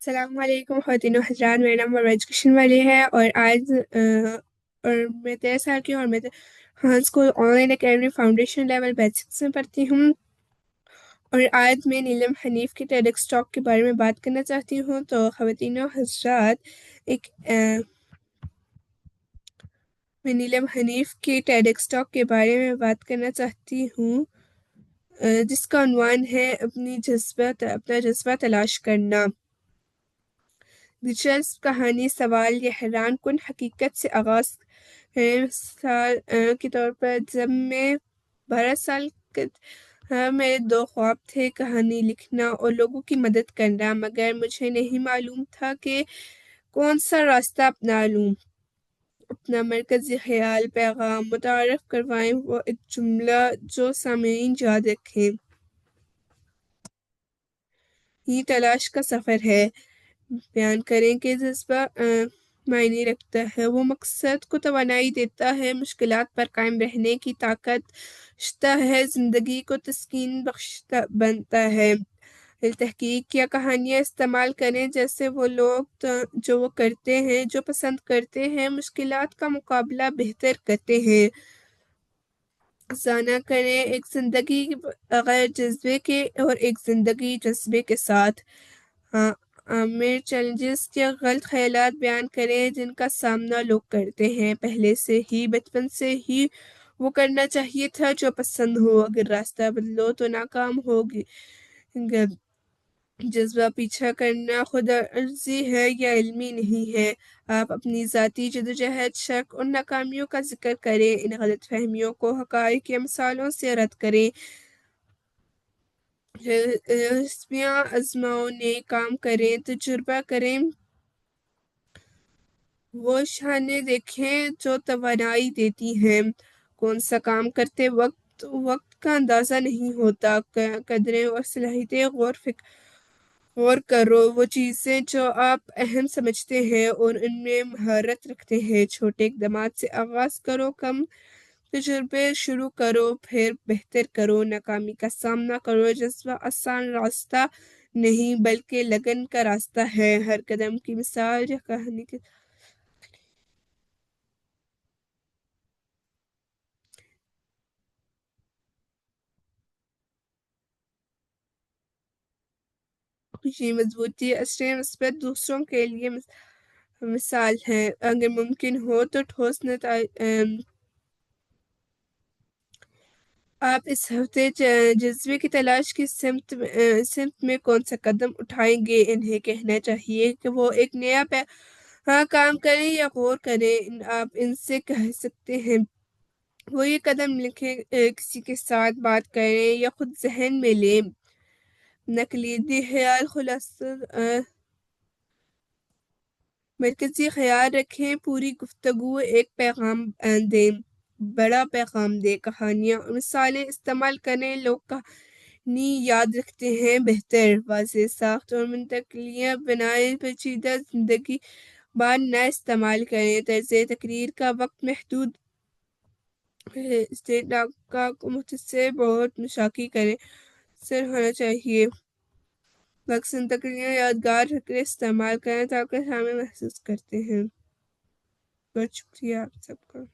السلام علیکم خواتین و حضرات، میرا نام ایجوکیشن والے ہے اور آج اور میں 13 سال کی ہوں اور میں Khan school online academy foundation level batch 6 میں پڑھتی ہوں۔ اور آج میں نیلم حنیف کے ٹیڈکس ٹاک کے بارے میں بات کرنا چاہتی ہوں۔ تو خواتین و حضرات، میں نیلم حنیف کے ٹیڈکس ٹاک کے بارے میں بات کرنا چاہتی ہوں، جس کا عنوان ہے اپنا جذبہ تلاش کرنا۔ دلچسپ کہانی، سوال یا حیران کن حقیقت سے آغاز کریں۔ مثال کے طور پر، جب میں 12 سال کا تھا، میرے 2 خواب تھے: کہانی لکھنا اور لوگوں کی مدد کرنا، مگر مجھے نہیں معلوم تھا کہ کون سا راستہ اپنا لوں۔ اپنا مرکزی خیال، پیغام متعارف کروائیں، وہ ایک جملہ جو سامعین یاد رکھیں: یہ تلاش کا سفر ہے۔ بیان کریں کہ جذبہ معنی رکھتا ہے، وہ مقصد کو توانائی دیتا ہے، مشکلات پر قائم رہنے کی طاقت بخشتا ہے، زندگی کو تسکین بخشتا بنتا ہے۔ تحقیق یا کہانیاں استعمال کریں جیسے وہ لوگ جو وہ کرتے ہیں، جو پسند کرتے ہیں، مشکلات کا مقابلہ بہتر کرتے ہیں۔ افسانہ کریں: ایک زندگی بغیر جذبے کے اور ایک زندگی جذبے کے ساتھ۔ عامر چیلنجز یا غلط خیالات بیان کریں جن کا سامنا لوگ کرتے ہیں۔ پہلے سے ہی، بچپن سے ہی وہ کرنا چاہیے تھا جو پسند ہو، اگر راستہ بدلو تو ناکام ہوگی۔ جذبہ پیچھا کرنا خود عرضی ہے یا علمی نہیں ہے۔ آپ اپنی ذاتی جدوجہد، شک اور ناکامیوں کا ذکر کریں، ان غلط فہمیوں کو حقائق یا مثالوں سے رد کریں۔ ریسیپیاں آزماؤ، نئے کام کریں، تجربہ کریں، وہ شانیں دیکھیں جو توانائی دیتی ہیں۔ کون سا کام کرتے وقت کا اندازہ نہیں ہوتا، قدریں اور صلاحیتیں غور کرو، وہ چیزیں جو آپ اہم سمجھتے ہیں اور ان میں مہارت رکھتے ہیں۔ چھوٹے اقدامات سے آغاز کرو، کم تجربے شروع کرو، پھر بہتر کرو، ناکامی کا سامنا کرو۔ جذبہ آسان راستہ نہیں بلکہ لگن کا راستہ ہے۔ ہر قدم کی مثال یا کہانی کے خوشی، مضبوطی، اثر مثبت دوسروں کے لیے مثال ہے۔ اگر ممکن ہو تو ٹھوس نتائج۔ آپ اس ہفتے جذبے کی تلاش کی سمت میں کون سا قدم اٹھائیں گے؟ انہیں کہنا چاہیے کہ وہ ایک نیا کام کریں یا غور کریں۔ آپ ان سے کہہ سکتے ہیں وہ یہ قدم لکھیں، کسی کے ساتھ بات کریں یا خود ذہن میں لیں۔ کلیدی خیال، خلاصہ مرکزی خیال رکھیں، پوری گفتگو ایک پیغام دیں، بڑا پیغام دیں۔ کہانیاں اور مثالیں استعمال کریں، لوگ کہانی یاد رکھتے ہیں بہتر۔ واضح ساخت اور منتقلیاں بنائیں، پیچیدہ زندگی بان نہ استعمال کریں۔ طرز تقریر کا وقت محدود ہے، استدعا کو مختصر، بہت مشاقی کریں سر ہونا چاہیے۔ مقصد تقریریاں یادگار رکھنے استعمال کریں تاکہ سامع محسوس کرتے ہیں۔ بہت شکریہ آپ سب کا۔